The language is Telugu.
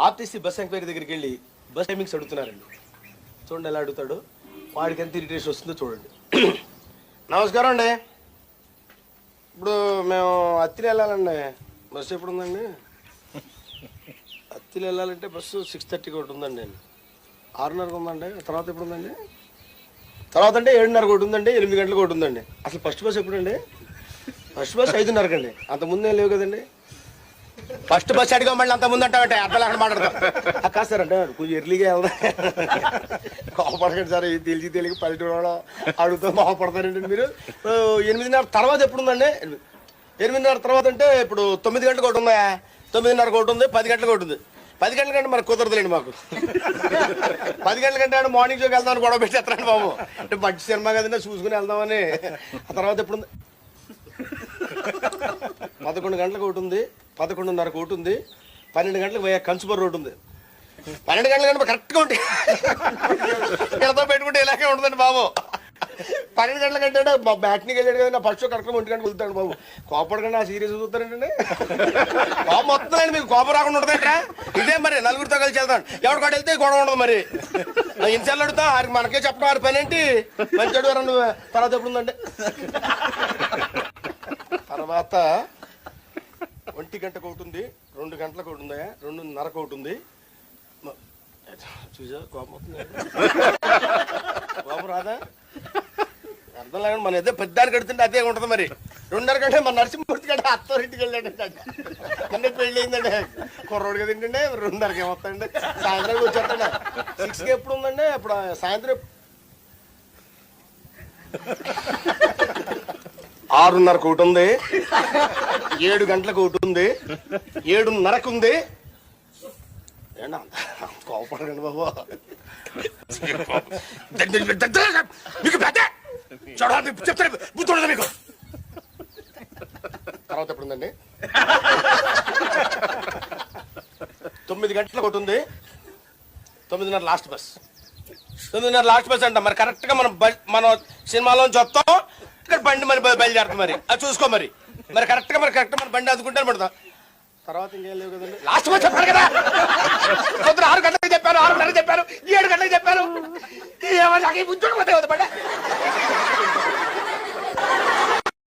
ఆర్టీసీ బస్ ఎంక్వైరీ దగ్గరికి వెళ్ళి బస్ టైమింగ్స్ అడుగుతున్నారండి. చూడండి ఎలా అడుగుతాడు, వాడికి ఎంత ఇరిటేషన్ వస్తుందో చూడండి. నమస్కారం అండి, ఇప్పుడు మేము అత్తిలి వెళ్ళాలండి, బస్సు ఎప్పుడు ఉందండి? అత్తిలి వెళ్ళాలంటే బస్సు 6:30కి ఒకటి ఉందండి, 6:30కి ఉందండి. తర్వాత ఎప్పుడు ఉందండి? తర్వాత అంటే 7:30కి ఒకటి ఉందండి, 8 గంటలకు ఒకటి ఉందండి. అసలు ఫస్ట్ బస్ ఎప్పుడండి? ఫస్ట్ బస్ 5:30కి అండి. అంత ముందే లేవు కదండి. ఫస్ట్ బస్ అడిగా మళ్ళీ అంత ముందు అంటే అర్థం లేకుండా మాట్లాడతాం. కాదు సార్ అంటే కొంచెం ఎర్లీగా వెళ్దా, కోపడకండి సార్, తెలిసి పల్లెటూరు అడుగుతూ కోపడతారండి మీరు. 8:30 తర్వాత ఎప్పుడు ఉందండి? 8:30 తర్వాత అంటే ఇప్పుడు 9 గంటలకు ఒకటి ఉందా, 9:30కి ఒకటి ఉంది, 10 గంటలకు ఒకటి ఉంది. 10 గంటల కంటే మనకు కుదరదులేండి మాకు. 10 గంటల కంటే మార్నింగ్ షోకి వెళ్దామని గొడవ పెట్టేస్తారండి బాబు. అంటే మంచి సినిమా కదండి చూసుకుని వెళ్దామని. ఆ తర్వాత ఎప్పుడు ఉంది? 11 గంటలకు ఒకటి ఉంది, 11:30కి ఒకటి ఉంది, 12 గంటలకు కంచుబర్ రోడ్డు ఉంది. 12 గంటల కంటే కరెక్ట్గా ఉంటాయి, ఇక్కడతో పెట్టుకుంటే ఇలాగే ఉంటుందండి బాబు. 12 గంటల కంటే బ్యాట్నికి వెళ్ళాడు కదా, ఫస్ట్ షో కరెక్ట్గా 1 గంటకు వెళ్తాడు బాబు. కోపడకండి, ఆ సీరియస్ చూస్తారండి. కోపం వస్తుందండి మీకు, కోపం రాకుండా ఉంటుందంట. ఇదే మరి నలుగురితో కలిసి వెళ్తాను, ఎవరికాడు వెళ్తే గొడవ ఉండదు. మరి ఇన్సార్లు అడుగుతా, ఆడికి మనకే చెప్పడం ఆడి పని ఏంటి, మంచి అడుగు నువ్వు. తర్వాత ఎప్పుడు ఉందండి? తర్వాత 1 గంటకు ఒకటి ఉంది, 2 గంటలకు ఒకటి ఉందా, 2:30కు ఒకటి ఉంది. చూసా కోపం అవుతుంది, కోపం రాదా? అర్థం లేకుండా మన ఏదో పెద్దానికి కడుతుంటే అదే ఉంటుంది. మరి 2:30 గంటే మన నరసింహమూర్తి గంట అత్తోరింటికి వెళ్ళాడండి, అన్నీ పెళ్ళి అయిందండి. కుర్రోడు కదా ఏంటండి, 2:30కి ఏమొస్తాయండి, సాయంత్రం వచ్చేస్తాండి. 6కి ఎప్పుడు ఉందండి? ఇప్పుడు సాయంత్రం 6:30కు ఒకటి ఉంది, 7 గంటలకు ఒకటి ఉంది, 7:30కు ఉంది. ఏంటా కోపడకండి బాబు, మీకు పెద్ద చెప్తాను బుద్ధి మీకు. తర్వాత ఎప్పుడు ఉందండి? 9 గంటలకు ఒకటి ఉంది, 9:30 లాస్ట్ బస్. 9:30 లాస్ట్ బస్ అంట. మరి కరెక్ట్గా మనం సినిమాలోంచి వస్తాం, ఇక్కడ బండి మరి బయలుదేరుతాం. మరి అది చూసుకో. మరి కరెక్ట్గా మన బండి అందుకుంటాను పడతాం. తర్వాత ఇంకేం లేవు కదండి. లాస్ట్ బస్ చెప్పారు కదా, పొద్దున 6 గంటలకు చెప్పాను, 6:30 చెప్పాను, 7 గంటలకు చెప్పాను. ఏమో నాకు ఈ ఉద్యోగం పోతే కదా బండి.